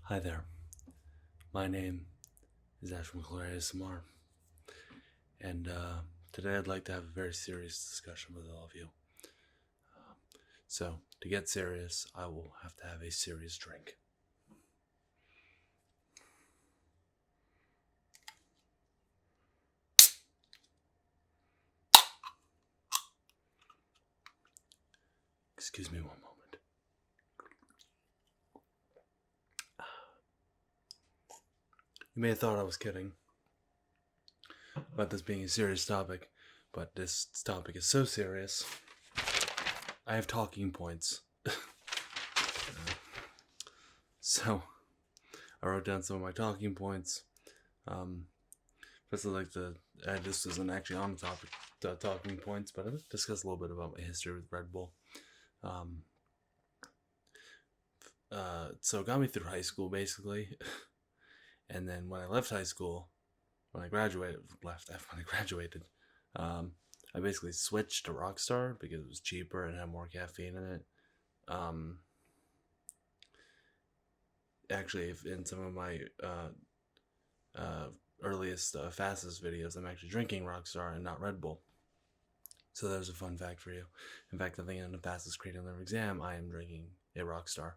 Hi there. My name is Ashton McClure ASMR, and today I'd like to have a very serious discussion with all of you. So, to get serious, I will have to have a serious drink. Excuse me one moment. You may have thought I was kidding about this being a serious topic, but this topic is so serious. I have talking points. So, I wrote down some of my talking points. First, I'd like to add this isn't actually on the topic, talking points, but I'll discuss a little bit about my history with Red Bull. So it got me through high school, basically. And then when I left high school, when I graduated, I basically switched to Rockstar because it was cheaper and had more caffeine in it. Actually, in some of my earliest, fastest videos, I'm actually drinking Rockstar and not Red Bull. So there's a fun fact for you. In fact, I think in the fastest cranial exam, I am drinking a Rockstar.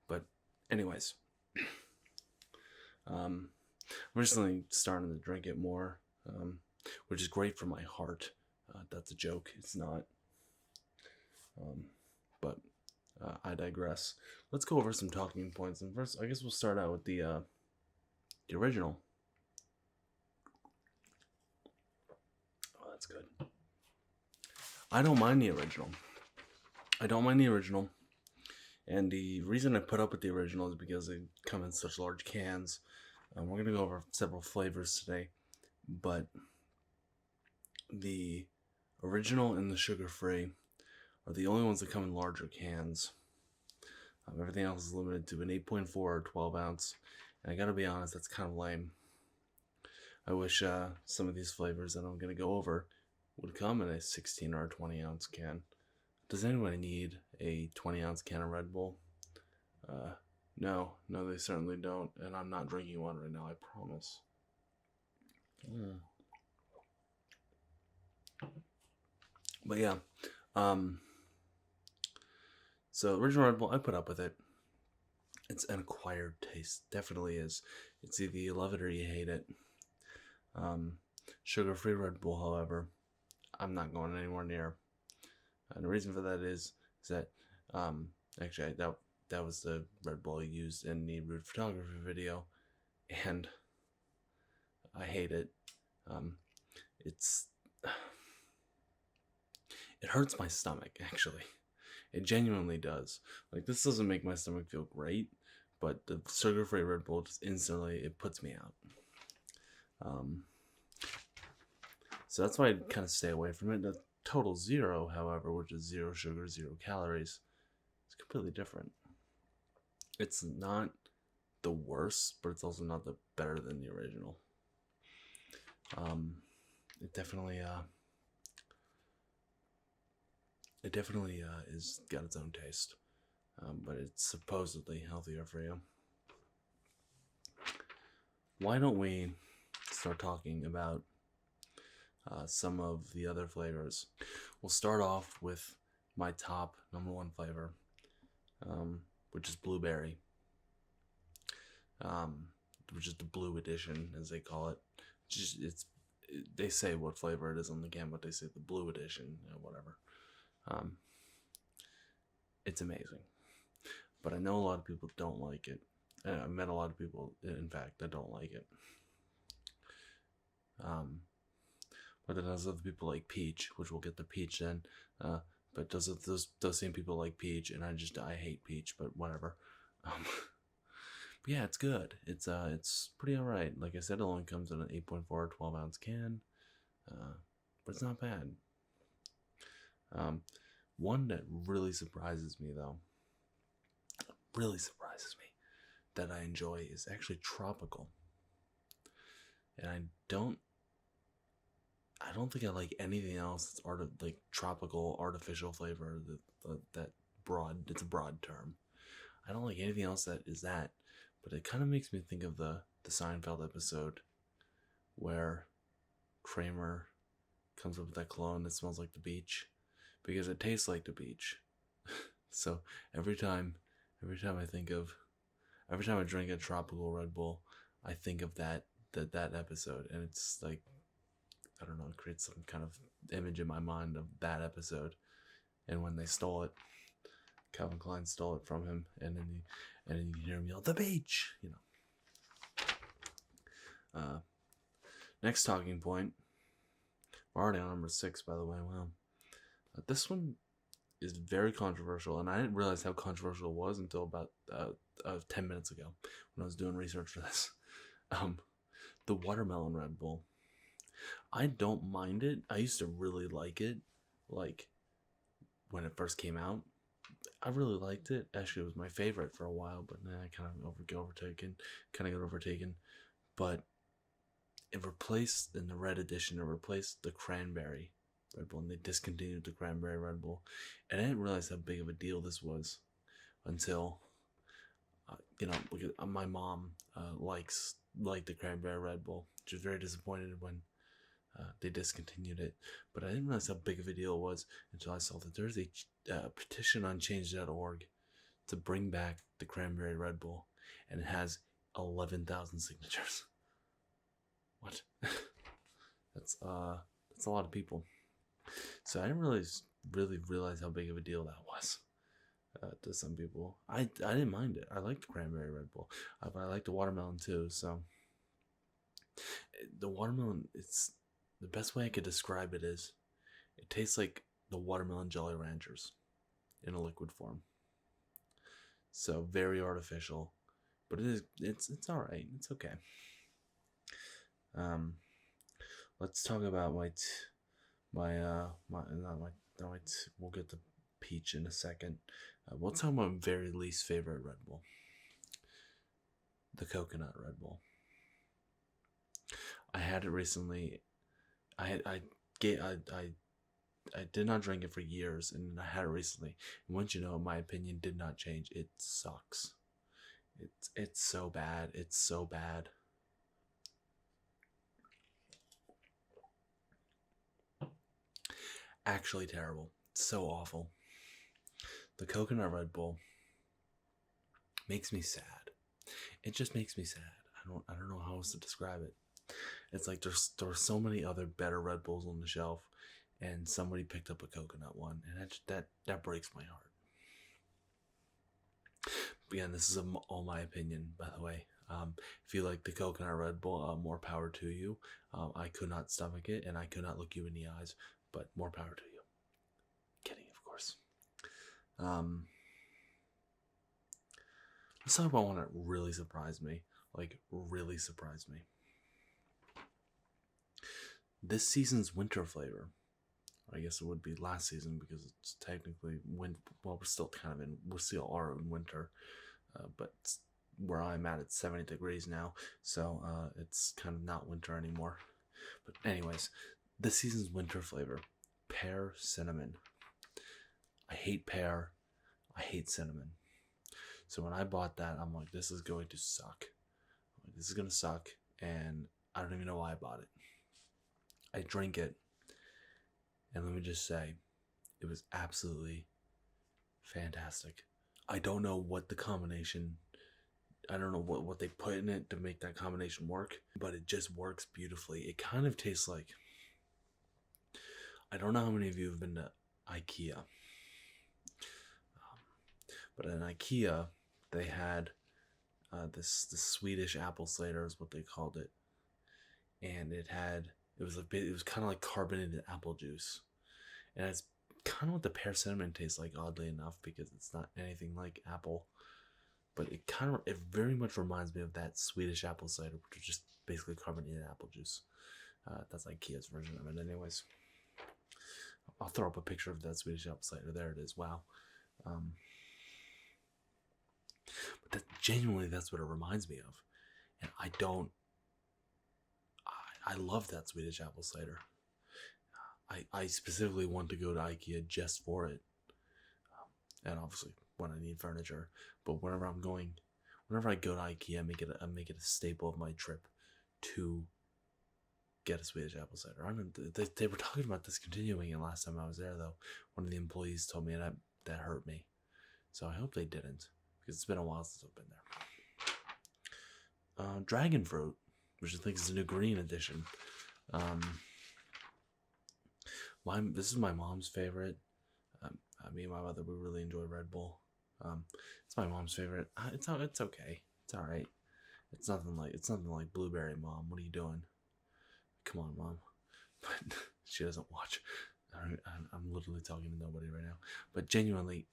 But anyways, I'm recently starting to drink it more, which is great for my heart. That's a joke. It's not. But I digress. Let's go over some talking points. And first, I guess we'll start out with the original. Oh, that's good. I don't mind the original. And the reason I put up with the original is because they come in such large cans. We're going to go over several flavors today, but the original and the sugar-free are the only ones that come in larger cans. Everything else is limited to an 8.4 or 12 ounce, and I gotta be honest, that's kind of lame. I wish some of these flavors that I'm going to go over would come in a 16 or a 20 ounce can. Does anybody need a 20 ounce can of Red Bull? No, they certainly don't, and I'm not drinking one right now, I promise. But yeah, so original Red Bull, I put up with it. It's an acquired taste, definitely is. It's either you love it or you hate it. Sugar-free Red Bull, however, I'm not going anywhere near. And the reason for that is that actually that was the Red Bull I used in the rude photography video, and I hate it. It hurts my stomach, actually. It genuinely does. Like, this doesn't make my stomach feel great, but the sugar-free Red Bull just instantly, it puts me out. So that's why I kind of stay away from it. The total zero, however, which is 0 sugar, 0 calories, is completely different. It's not the worst, but it's also not the better than the original. It definitely is got its own taste, but it's supposedly healthier for you. Why don't we start talking about some of the other flavors? We'll start off with my top number one flavor, which is blueberry, which is the blue edition, as they call it. They say what flavor it is on the can, but they say the blue edition, whatever. It's amazing, but I know a lot of people don't like it. I've met a lot of people, in fact, that don't like it. But then there's other people like peach, which we'll get to peach then. But those same people like peach, and I hate peach, but whatever. But yeah, it's good. It's pretty alright. Like I said, it only comes in an 8.4 or 12 ounce can, but it's not bad. One that really surprises me, though, that I enjoy is actually tropical. And I don't think I like anything else that's like tropical artificial flavor. That broad. It's a broad term. I don't like anything else that is that. But it kind of makes me think of the Seinfeld episode where Kramer comes up with that cologne that smells like the beach, because it tastes like the beach. So every time I drink a tropical Red Bull, I think of that episode, and it's like, I don't know, it creates some kind of image in my mind of that episode. And when they stole it, Calvin Klein stole it from him, and then you hear him yell, "The beach!" Next talking point. We're already on number 6, by the way. Wow. This one is very controversial, and I didn't realize how controversial it was until about 10 minutes ago when I was doing research for this. The watermelon Red Bull. I don't mind it. I used to really like it, like when it first came out. I really liked it. Actually, it was my favorite for a while, but then I kind of got overtaken. But it replaced, in the red edition, it replaced the cranberry Red Bull, and they discontinued the cranberry Red Bull. And I didn't realize how big of a deal this was until, my mom liked the cranberry Red Bull. She was very disappointed when they discontinued it. But I didn't realize how big of a deal it was until I saw that there's a petition on change.org to bring back the cranberry Red Bull, and it has 11,000 signatures. What? That's a lot of people. So I didn't really realize how big of a deal that was to some people. I didn't mind it. I liked the cranberry Red Bull, but I liked the watermelon too. So the watermelon, it's the best way I could describe it is, it tastes like the watermelon Jolly Ranchers in a liquid form. So very artificial, but it's all right. It's okay. Let's talk about we'll get to peach in a second. We'll talk about my very least favorite Red Bull. The coconut Red Bull. I had it recently. I did not drink it for years, and I had it recently. And once you know, my opinion did not change. It sucks. It's so bad. It's so bad. Actually terrible. It's so awful. The coconut Red Bull makes me sad. It just makes me sad. I don't know how else to describe it. It's like there are so many other better Red Bulls on the shelf, and somebody picked up a coconut one, and that breaks my heart. But again, this is all my opinion, by the way. If you like the coconut Red Bull, more power to you. I could not stomach it, and I could not look you in the eyes, but more power to you. Kidding, of course. Let's talk about one that really surprised me. Like, really surprised me. This season's winter flavor. I guess it would be last season because it's technically we're still are in winter, but where I'm at, it's 70 degrees now, so it's kind of not winter anymore. But anyways, this season's winter flavor, pear cinnamon. I hate pear. I hate cinnamon. So when I bought that, I'm like, this is going to suck. This is going to suck, and I don't even know why I bought it. I drank it, and let me just say, it was absolutely fantastic. I don't know what the combination, I don't know what they put in it to make that combination work, but it just works beautifully. It kind of tastes like, I don't know how many of you have been to IKEA, but in IKEA, they had this Swedish apple cider is what they called it, and it was kind of like carbonated apple juice, and it's kind of what the pear cinnamon tastes like, oddly enough, because it's not anything like apple, but it very much reminds me of that Swedish apple cider, which is just basically carbonated apple juice. That's IKEA's version of it. Anyways, I'll throw up a picture of that Swedish apple cider. There it is. Wow. But that's what it reminds me of, and I love that Swedish apple cider. I specifically want to go to IKEA just for it, and obviously when I need furniture. But whenever I'm going Whenever I go to IKEA, I make it a staple of my trip to get a Swedish apple cider. I mean, they were talking about discontinuing it last time I was there, though. One of the employees told me that hurt me. So I hope they didn't, because it's been a while since I've been there. Dragon fruit, which I think is a new green edition. This is my mom's favorite. Me and my mother, we really enjoy Red Bull. It's my mom's favorite. It's okay. It's all right. It's nothing like Blueberry Mom. What are you doing? Come on, Mom. But she doesn't watch. I'm literally talking to nobody right now. But genuinely,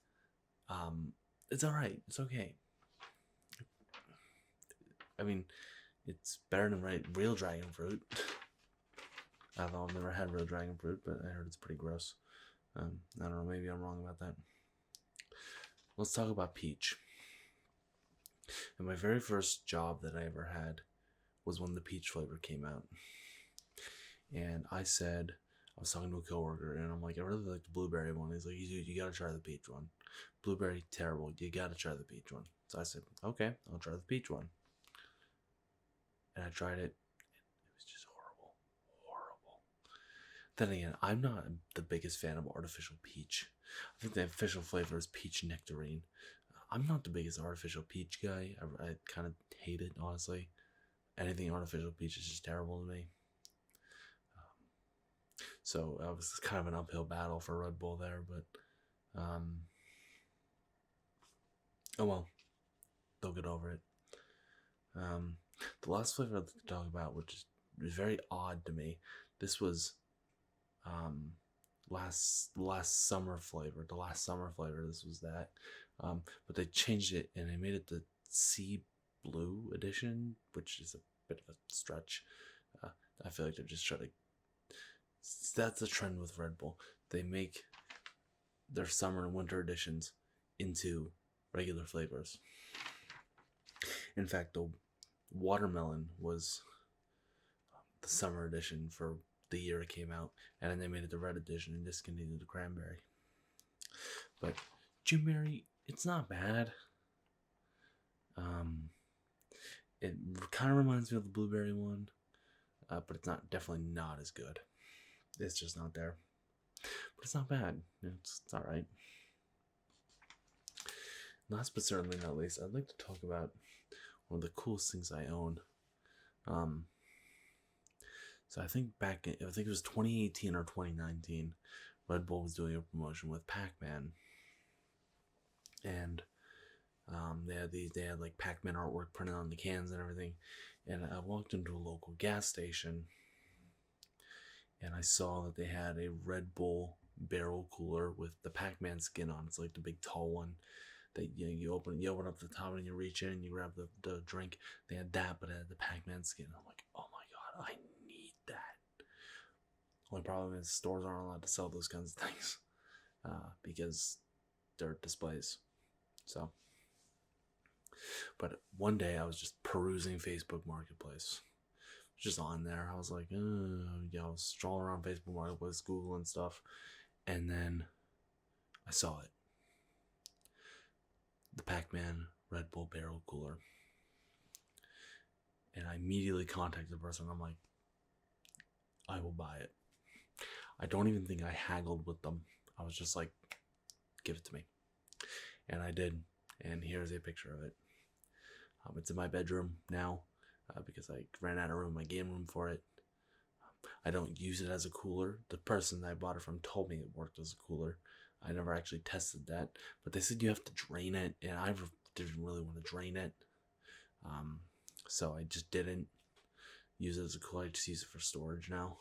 it's all right. It's okay. I mean, it's better than real dragon fruit. I've never had real dragon fruit, but I heard it's pretty gross. I don't know. Maybe I'm wrong about that. Let's talk about peach. And my very first job that I ever had was when the peach flavor came out. And I was talking to a coworker, and I'm like, I really like the blueberry one. He's like, you gotta try the peach one. Blueberry, terrible. You gotta try the peach one. So I said, okay, I'll try the peach one. And I tried it. It was just horrible. Then again, I'm not the biggest fan of artificial peach. I think the official flavor is peach nectarine. I'm not the biggest artificial peach guy. I kind of hate it, honestly. Anything artificial peach is just terrible to me. So it was kind of an uphill battle for Red Bull there, but oh well, they'll get over it. The last flavor I'd like to talk about, which is very odd to me, this was last summer flavor. The last summer flavor, this was that, but they changed it and they made it the sea blue edition, which is a bit of a stretch. I feel like they're just trying to. That's the trend with Red Bull. They make their summer and winter editions into regular flavors. In fact, the watermelon was the summer edition for the year it came out, and then they made it the red edition and discontinued the cranberry. But Jimberry, it's not bad. It kind of reminds me of the blueberry one, but it's definitely not as good. It's just not there. But it's not bad. It's all right. Last but certainly not least, I'd like to talk about one of the coolest things I own. So I think it was 2018 or 2019, Red Bull was doing a promotion with PacMan. And they had like PacMan artwork printed on the cans and everything. And I walked into a local gas station, and I saw that they had a Red Bull barrel cooler with the Pac-Man skin on. It's like the big tall one that you open up the top and you reach in and you grab the drink. They had that, but it had the Pac-Man skin. I'm like, oh my god, I need that. Only problem is stores aren't allowed to sell those kinds of things because they're displays. So, but one day I was just perusing Facebook Marketplace. Just on there, I was like, I was strolling around Facebook Marketplace, Google and stuff, and then I saw it. The Pac-Man Red Bull barrel cooler. And I immediately contacted the person. I'm like, I will buy it. I don't even think I haggled with them. I was just like, give it to me. And I did. And here's a picture of it. It's in my bedroom now. Because I ran out of room in my game room for it. I don't use it as a cooler. The person that I bought it from told me it worked as a cooler. I never actually tested that, but they said you have to drain it, and I didn't really want to drain it. So I just didn't use it as a cooler. I just use it for storage now.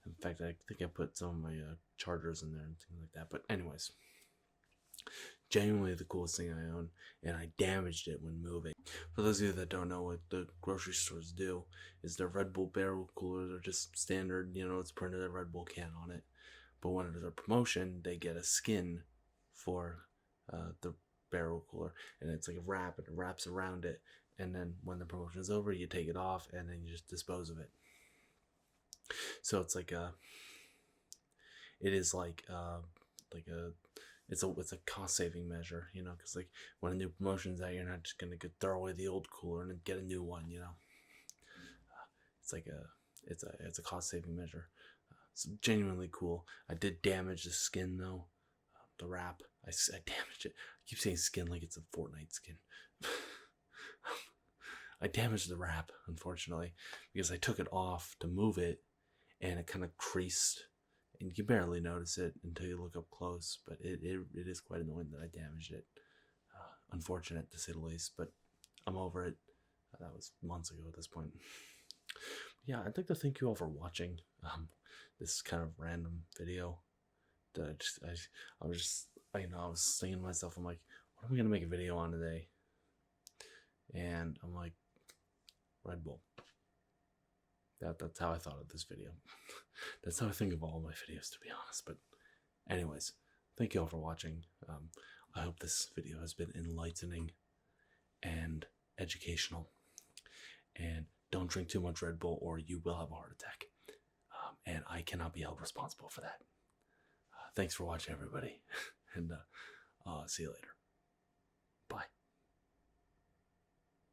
In fact, I think I put some of my chargers in there and things like that. But anyways, genuinely the coolest thing I own, and I damaged it when moving. For those of you that don't know what the grocery stores do, is their Red Bull barrel coolers are just standard, it's printed a Red Bull can on it. But when there's a promotion, they get a skin for the barrel cooler, and it's like a wrap, and it wraps around it, and then when the promotion is over, you take it off, and then you just dispose of it. So it's like it is like a it's a cost saving measure, you know, because like when a new promotion's out, you're not just gonna throw away the old cooler and then get a new one, you know. It's like it's a cost saving measure. It's genuinely cool. I did damage the skin though, the wrap. I damaged it. I keep saying skin like it's a Fortnite skin. I damaged the wrap, unfortunately, because I took it off to move it, and it kind of creased, and you can barely notice it until you look up close. But it is quite annoying that I damaged it. Unfortunate to say the least, but I'm over it. That was months ago at this point. Yeah, I'd like to thank you all for watching this kind of random video. That I was just, you know, I was thinking to myself, I'm like, what am I gonna make a video on today? And I'm like, Red Bull. That's how I thought of this video. That's how I think of all my videos, to be honest. But anyways, thank you all for watching. I hope this video has been enlightening and educational. And don't drink too much Red Bull or you will have a heart attack. And I cannot be held responsible for that. Thanks for watching, everybody. And see you later.